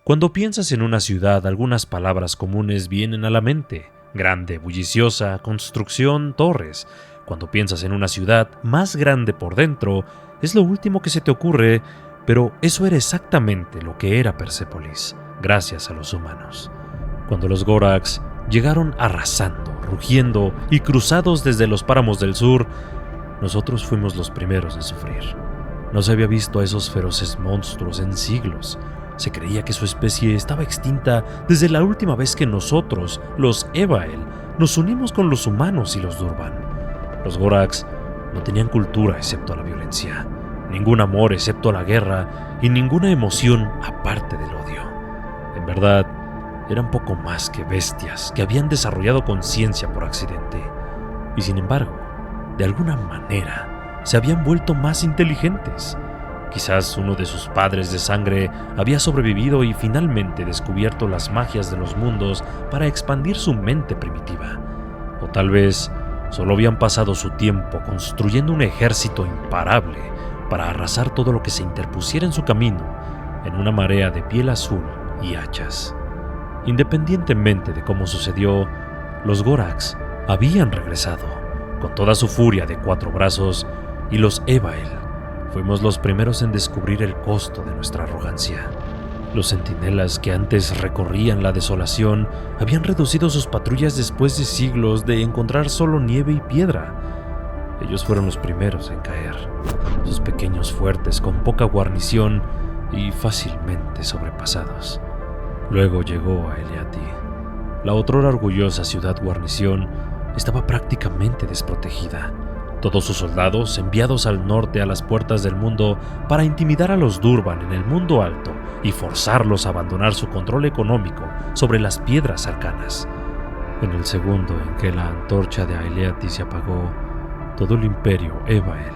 Cuando piensas en una ciudad, algunas palabras comunes vienen a la mente: grande, bulliciosa, construcción, torres. Cuando piensas en una ciudad más grande por dentro, es lo último que se te ocurre, pero eso era exactamente lo que era Persépolis, gracias a los humanos. Cuando los Gorax llegaron arrasando, rugiendo y cruzados desde los páramos del sur, nosotros fuimos los primeros en sufrir. No se había visto a esos feroces monstruos en siglos. Se creía que su especie estaba extinta desde la última vez que nosotros, los Evael, nos unimos con los humanos y los Durban. Los Gorax no tenían cultura excepto la violencia, ningún amor excepto la guerra y ninguna emoción aparte del odio. En verdad, eran poco más que bestias que habían desarrollado conciencia por accidente. Y sin embargo, de alguna manera, se habían vuelto más inteligentes. Quizás uno de sus padres de sangre había sobrevivido y finalmente descubierto las magias de los mundos para expandir su mente primitiva. O tal vez solo habían pasado su tiempo construyendo un ejército imparable para arrasar todo lo que se interpusiera en su camino en una marea de piel azul y hachas. Independientemente de cómo sucedió, los Gorax habían regresado con toda su furia de 4 brazos y los Evael fuimos los primeros en descubrir el costo de nuestra arrogancia. Los centinelas que antes recorrían la desolación habían reducido sus patrullas después de siglos de encontrar solo nieve y piedra. Ellos fueron los primeros en caer, sus pequeños fuertes con poca guarnición y fácilmente sobrepasados. Luego llegó a Eliati. La otrora orgullosa ciudad guarnición estaba prácticamente desprotegida. Todos sus soldados enviados al norte a las puertas del mundo para intimidar a los Durban en el mundo alto y forzarlos a abandonar su control económico sobre las piedras arcanas. En el segundo en que la antorcha de Eliati se apagó, todo el imperio Evael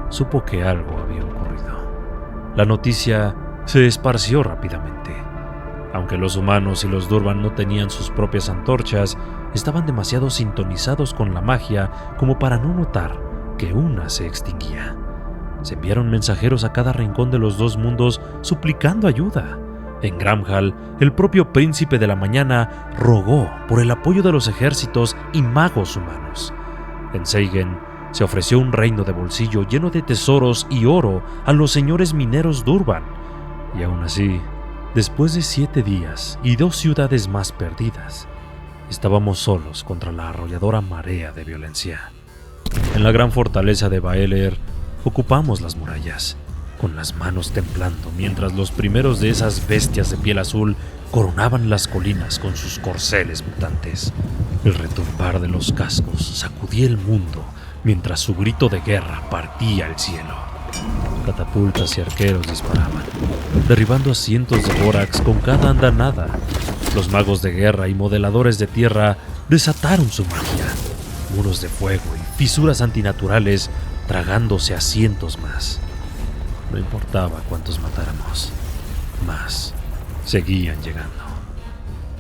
supo que algo había ocurrido. La noticia se esparció rápidamente. Aunque los humanos y los Durban no tenían sus propias antorchas, estaban demasiado sintonizados con la magia como para no notar que una se extinguía. Se enviaron mensajeros a cada rincón de los 2 mundos suplicando ayuda. En Gramhal, el propio príncipe de la mañana rogó por el apoyo de los ejércitos y magos humanos. En Seigen se ofreció un reino de bolsillo lleno de tesoros y oro a los señores mineros Durban. Y aún así, después de 7 días y 2 ciudades más perdidas, estábamos solos contra la arrolladora marea de violencia. En la gran fortaleza de Baeler ocupamos las murallas, con las manos temblando mientras los primeros de esas bestias de piel azul coronaban las colinas con sus corceles mutantes. El retumbar de los cascos sacudía el mundo mientras su grito de guerra partía el cielo. Catapultas y arqueros disparaban, derribando a cientos de Gorax con cada andanada. Los magos de guerra y modeladores de tierra desataron su magia, muros de fuego y fisuras antinaturales tragándose a cientos más. No importaba cuántos matáramos, más seguían llegando.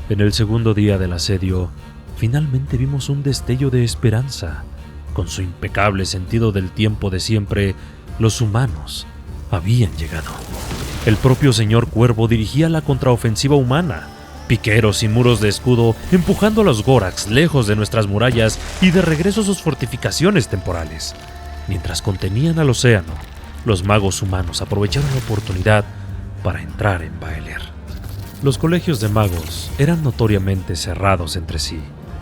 En el segundo día del asedio, finalmente vimos un destello de esperanza. Con su impecable sentido del tiempo de siempre, los humanos habían llegado. El propio señor Cuervo dirigía la contraofensiva humana, piqueros y muros de escudo empujando a los Gorax lejos de nuestras murallas y de regreso a sus fortificaciones temporales. Mientras contenían al océano, los magos humanos aprovecharon la oportunidad para entrar en Baeler. Los colegios de magos eran notoriamente cerrados entre sí,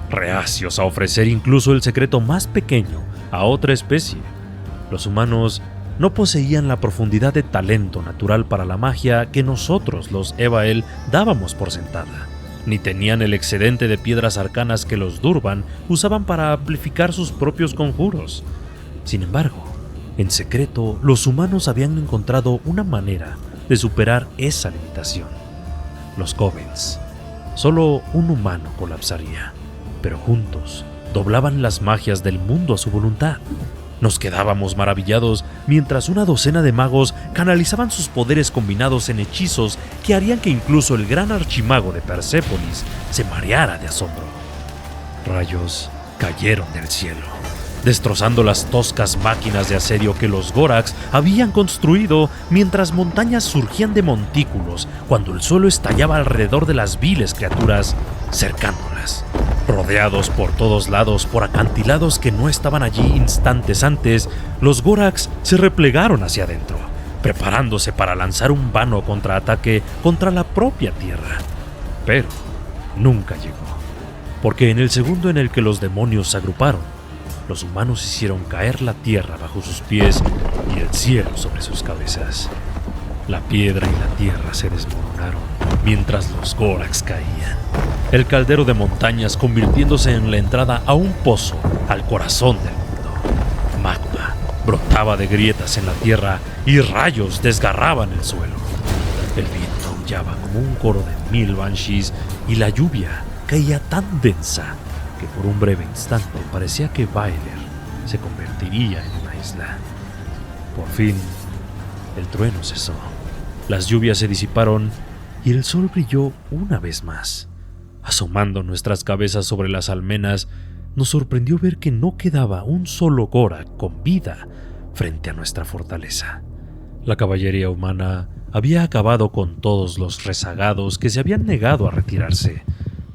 reacios a ofrecer incluso el secreto más pequeño a otra especie. Los humanos no poseían la profundidad de talento natural para la magia que nosotros, los Evael, dábamos por sentada, ni tenían el excedente de piedras arcanas que los Durban usaban para amplificar sus propios conjuros. Sin embargo, en secreto, los humanos habían encontrado una manera de superar esa limitación. Los Covens. Solo un humano colapsaría, pero juntos doblaban las magias del mundo a su voluntad. Nos quedábamos maravillados mientras una docena de magos canalizaban sus poderes combinados en hechizos que harían que incluso el gran archimago de Persépolis se mareara de asombro. Rayos cayeron del cielo, destrozando las toscas máquinas de asedio que los Gorax habían construido mientras montañas surgían de montículos cuando el suelo estallaba alrededor de las viles criaturas, cercándolas. Rodeados por todos lados por acantilados que no estaban allí instantes antes, los Gorax se replegaron hacia adentro, preparándose para lanzar un vano contraataque contra la propia Tierra. Pero nunca llegó, porque en el segundo en el que los demonios se agruparon, los humanos hicieron caer la tierra bajo sus pies y el cielo sobre sus cabezas. La piedra y la tierra se desmoronaron mientras los Gorax caían, el caldero de montañas convirtiéndose en la entrada a un pozo al corazón del mundo. Magma brotaba de grietas en la tierra y rayos desgarraban el suelo. El viento aullaba como un coro de 1000 banshees y la lluvia caía tan densa que por un breve instante parecía que Bailer se convertiría en una isla. Por fin, el trueno cesó, las lluvias se disiparon y el sol brilló una vez más. Asomando nuestras cabezas sobre las almenas, nos sorprendió ver que no quedaba un solo Gorax con vida frente a nuestra fortaleza. La caballería humana había acabado con todos los rezagados que se habían negado a retirarse.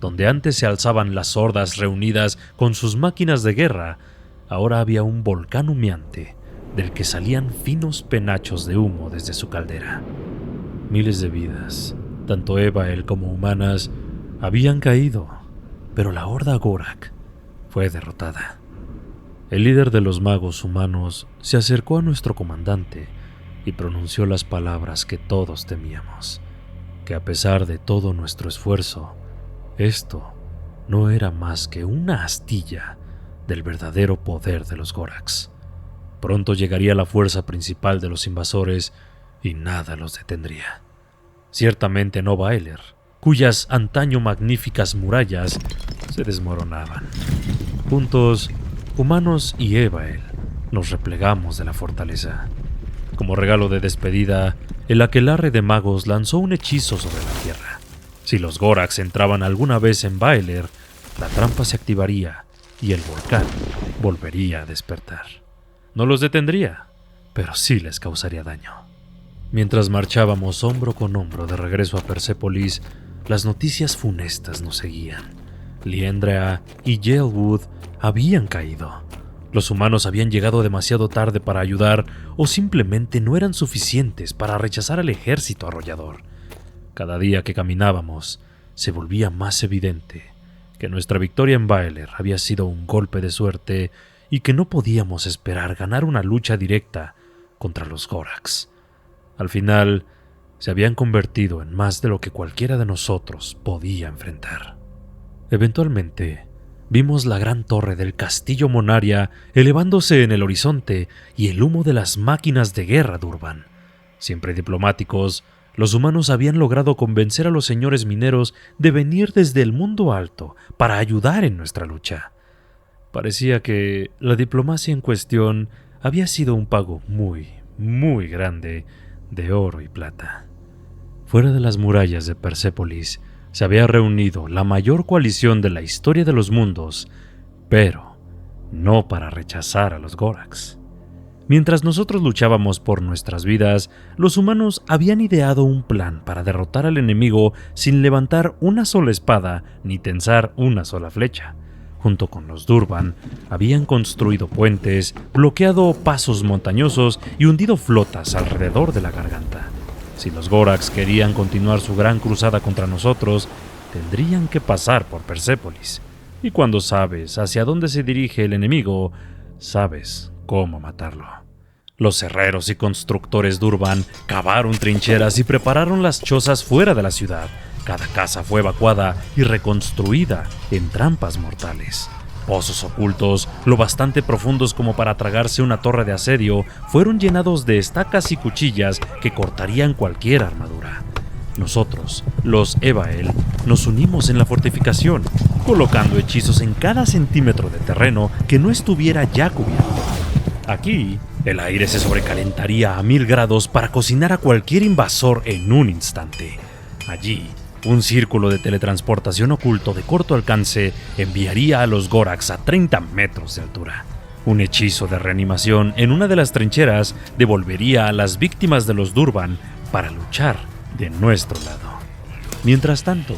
Donde antes se alzaban las hordas reunidas con sus máquinas de guerra, ahora había un volcán humeante del que salían finos penachos de humo desde su caldera. Miles de vidas, tanto Evael como humanas, habían caído, pero la horda Gorax fue derrotada. El líder de los magos humanos se acercó a nuestro comandante y pronunció las palabras que todos temíamos, que a pesar de todo nuestro esfuerzo, esto no era más que una astilla del verdadero poder de los Gorax. Pronto llegaría la fuerza principal de los invasores y nada los detendría. Ciertamente no Bailer, cuyas antaño magníficas murallas se desmoronaban. Juntos, humanos y Evael, nos replegamos de la fortaleza. Como regalo de despedida, el aquelarre de magos lanzó un hechizo sobre la tierra. Si los Gorax entraban alguna vez en Bailer, la trampa se activaría y el volcán volvería a despertar. No los detendría, pero sí les causaría daño. Mientras marchábamos hombro con hombro de regreso a Persépolis, las noticias funestas nos seguían. Liendrea y Yalewood habían caído. Los humanos habían llegado demasiado tarde para ayudar o simplemente no eran suficientes para rechazar al ejército arrollador. Cada día que caminábamos, se volvía más evidente que nuestra victoria en Bailer había sido un golpe de suerte y que no podíamos esperar ganar una lucha directa contra los Gorax. Al final, se habían convertido en más de lo que cualquiera de nosotros podía enfrentar. Eventualmente, vimos la gran torre del castillo Monaria elevándose en el horizonte y el humo de las máquinas de guerra de Urban. Siempre diplomáticos, los humanos habían logrado convencer a los señores mineros de venir desde el mundo alto para ayudar en nuestra lucha. Parecía que la diplomacia en cuestión había sido un pago muy grande de oro y plata. Fuera de las murallas de Persépolis se había reunido la mayor coalición de la historia de los mundos, pero no para rechazar a los Gorax. Mientras nosotros luchábamos por nuestras vidas, los humanos habían ideado un plan para derrotar al enemigo sin levantar una sola espada ni tensar una sola flecha. Junto con los Durban, habían construido puentes, bloqueado pasos montañosos y hundido flotas alrededor de la garganta. Si los Gorax querían continuar su gran cruzada contra nosotros, tendrían que pasar por Persépolis. Y cuando sabes hacia dónde se dirige el enemigo, sabes cómo matarlo. Los herreros y constructores Durban cavaron trincheras y prepararon las chozas fuera de la ciudad. Cada casa fue evacuada y reconstruida en trampas mortales. Pozos ocultos, lo bastante profundos como para tragarse una torre de asedio, fueron llenados de estacas y cuchillas que cortarían cualquier armadura. Nosotros, los Evael, nos unimos en la fortificación, colocando hechizos en cada centímetro de terreno que no estuviera ya cubierto. Aquí, el aire se sobrecalentaría a 1000 grados para cocinar a cualquier invasor en un instante. Allí, un círculo de teletransportación oculto de corto alcance enviaría a los Gorax a 30 metros de altura. Un hechizo de reanimación en una de las trincheras devolvería a las víctimas de los Durban para luchar de nuestro lado. Mientras tanto,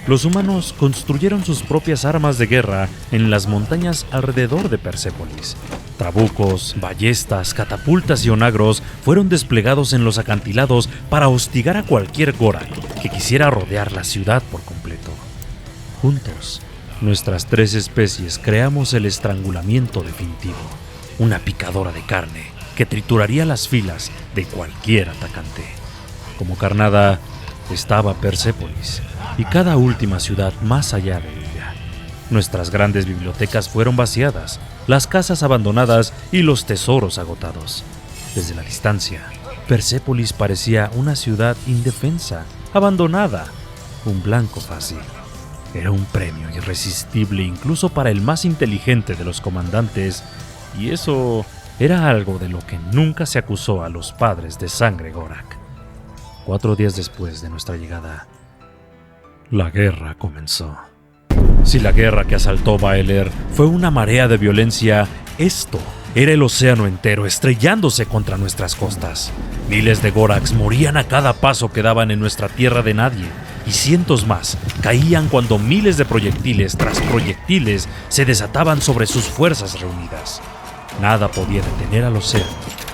los humanos construyeron sus propias armas de guerra en las montañas alrededor de Persépolis. Trabucos, ballestas, catapultas y onagros fueron desplegados en los acantilados para hostigar a cualquier Gorak que quisiera rodear la ciudad por completo. Juntos, nuestras 3 especies creamos el estrangulamiento definitivo, una picadora de carne que trituraría las filas de cualquier atacante. Como carnada estaba Persépolis y cada última ciudad más allá de ella. Nuestras grandes bibliotecas fueron vaciadas, las casas abandonadas y los tesoros agotados. Desde la distancia, Persépolis parecía una ciudad indefensa, abandonada, un blanco fácil. Era un premio irresistible incluso para el más inteligente de los comandantes, y eso era algo de lo que nunca se acusó a los padres de sangre Gorak. 4 días después de nuestra llegada, la guerra comenzó. Si la guerra que asaltó Baeler fue una marea de violencia, esto era el océano entero estrellándose contra nuestras costas. Miles de Goraks morían a cada paso que daban en nuestra tierra de nadie, y cientos más caían cuando miles de proyectiles tras proyectiles se desataban sobre sus fuerzas reunidas. Nada podía detener al océano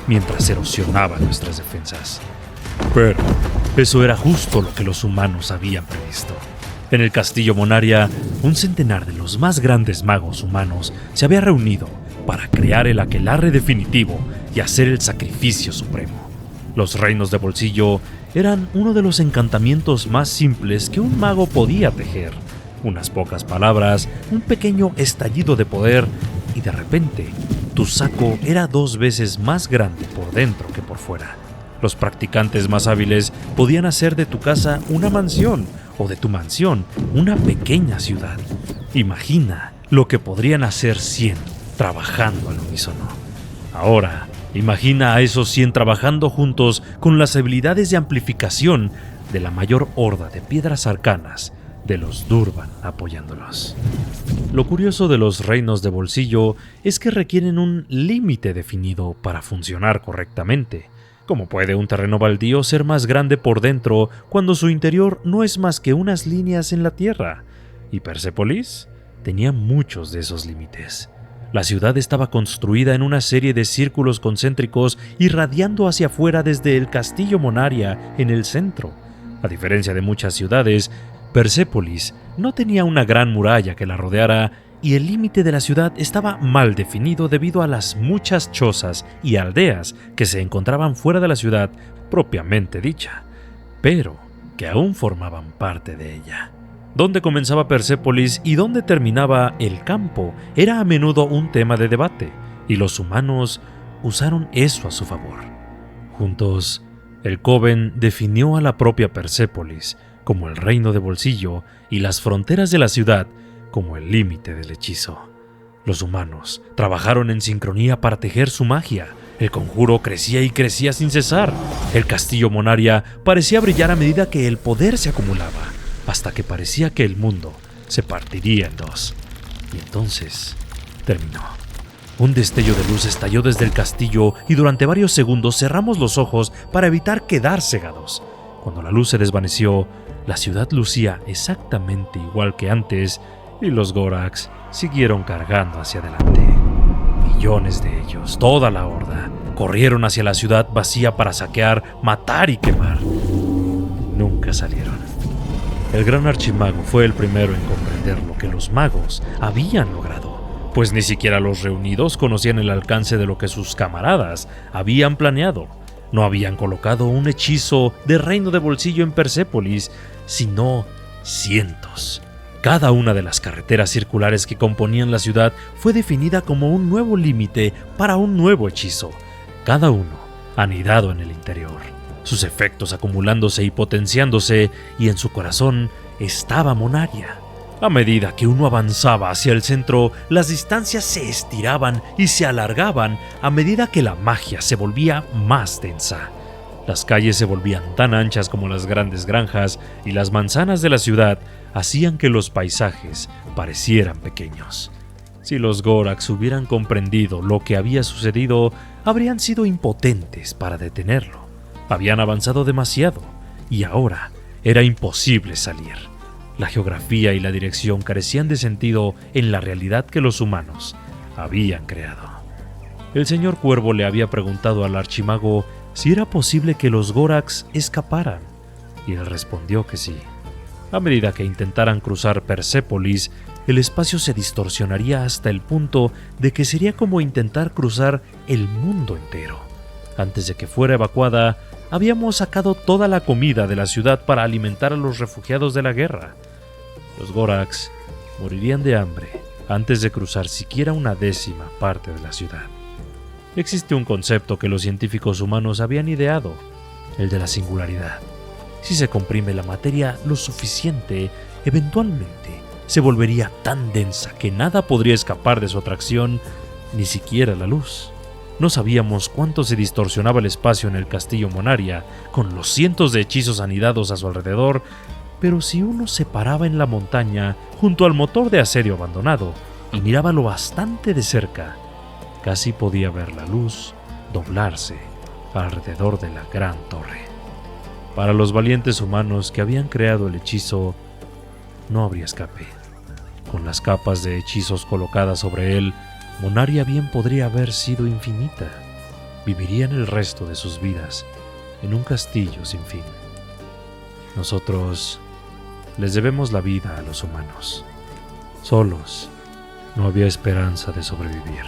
mientras erosionaba nuestras defensas. Pero eso era justo lo que los humanos habían previsto. En el castillo Monaria, un centenar de los más grandes magos humanos se había reunido para crear el aquelarre definitivo y hacer el sacrificio supremo. Los reinos de bolsillo eran uno de los encantamientos más simples que un mago podía tejer. Unas pocas palabras, un pequeño estallido de poder y de repente tu saco era 2 veces más grande por dentro que por fuera. Los practicantes más hábiles podían hacer de tu casa una mansión o de tu mansión una pequeña ciudad. Imagina lo que podrían hacer 100 trabajando al unísono. Ahora, imagina a esos 100 trabajando juntos con las habilidades de amplificación de la mayor horda de piedras arcanas de los Durban apoyándolos. Lo curioso de los reinos de bolsillo es que requieren un límite definido para funcionar correctamente. ¿Cómo puede un terreno baldío ser más grande por dentro cuando su interior no es más que unas líneas en la tierra? Y Persépolis tenía muchos de esos límites. La ciudad estaba construida en una serie de círculos concéntricos irradiando hacia afuera desde el castillo Monaria en el centro. A diferencia de muchas ciudades, Persépolis no tenía una gran muralla que la rodeara y el límite de la ciudad estaba mal definido debido a las muchas chozas y aldeas que se encontraban fuera de la ciudad propiamente dicha, pero que aún formaban parte de ella. Dónde comenzaba Persépolis y dónde terminaba el campo era a menudo un tema de debate, y los humanos usaron eso a su favor. Juntos, el Coven definió a la propia Persépolis como el reino de bolsillo y las fronteras de la ciudad como el límite del hechizo. Los humanos trabajaron en sincronía para tejer su magia. El conjuro crecía y crecía sin cesar. El castillo Monaria parecía brillar a medida que el poder se acumulaba, hasta que parecía que el mundo se partiría en 2. Y entonces terminó. Un destello de luz estalló desde el castillo y durante varios segundos cerramos los ojos para evitar quedar cegados. Cuando la luz se desvaneció, la ciudad lucía exactamente igual que antes y los Goraks siguieron cargando hacia adelante. Millones de ellos, toda la horda, corrieron hacia la ciudad vacía para saquear, matar y quemar. Nunca salieron. El gran archimago fue el primero en comprender lo que los magos habían logrado, pues ni siquiera los reunidos conocían el alcance de lo que sus camaradas habían planeado. No habían colocado un hechizo de reino de bolsillo en Persépolis, sino cientos. Cada una de las carreteras circulares que componían la ciudad fue definida como un nuevo límite para un nuevo hechizo, cada uno anidado en el interior, sus efectos acumulándose y potenciándose, y en su corazón estaba Monaria. A medida que uno avanzaba hacia el centro, las distancias se estiraban y se alargaban a medida que la magia se volvía más densa. Las calles se volvían tan anchas como las grandes granjas y las manzanas de la ciudad hacían que los paisajes parecieran pequeños. Si los Gorax hubieran comprendido lo que había sucedido, habrían sido impotentes para detenerlo. Habían avanzado demasiado y ahora era imposible salir. La geografía y la dirección carecían de sentido en la realidad que los humanos habían creado. El señor Cuervo le había preguntado al archimago si era posible que los Gorax escaparan, y él respondió que sí. A medida que intentaran cruzar Persépolis, el espacio se distorsionaría hasta el punto de que sería como intentar cruzar el mundo entero. Antes de que fuera evacuada, habíamos sacado toda la comida de la ciudad para alimentar a los refugiados de la guerra. Los Gorax morirían de hambre antes de cruzar siquiera una décima parte de la ciudad. Existe un concepto que los científicos humanos habían ideado, el de la singularidad. Si se comprime la materia lo suficiente, eventualmente se volvería tan densa que nada podría escapar de su atracción, ni siquiera la luz. No sabíamos cuánto se distorsionaba el espacio en el castillo Monaria, con los cientos de hechizos anidados a su alrededor, pero si uno se paraba en la montaña, junto al motor de asedio abandonado, y miraba lo bastante de cerca, casi podía ver la luz doblarse alrededor de la gran torre. Para los valientes humanos que habían creado el hechizo, no habría escape. Con las capas de hechizos colocadas sobre él, Monaria bien podría haber sido infinita. Vivirían el resto de sus vidas en un castillo sin fin. Nosotros les debemos la vida a los humanos. Solos no había esperanza de sobrevivir.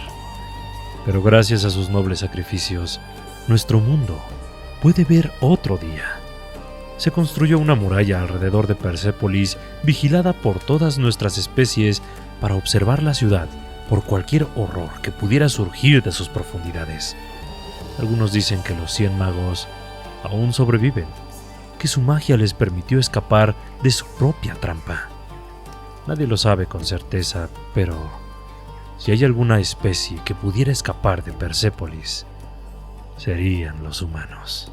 Pero gracias a sus nobles sacrificios, nuestro mundo puede ver otro día. Se construyó una muralla alrededor de Persépolis, vigilada por todas nuestras especies para observar la ciudad por cualquier horror que pudiera surgir de sus profundidades. Algunos dicen que los 100 magos aún sobreviven, que su magia les permitió escapar de su propia trampa. Nadie lo sabe con certeza, pero si hay alguna especie que pudiera escapar de Persépolis, serían los humanos.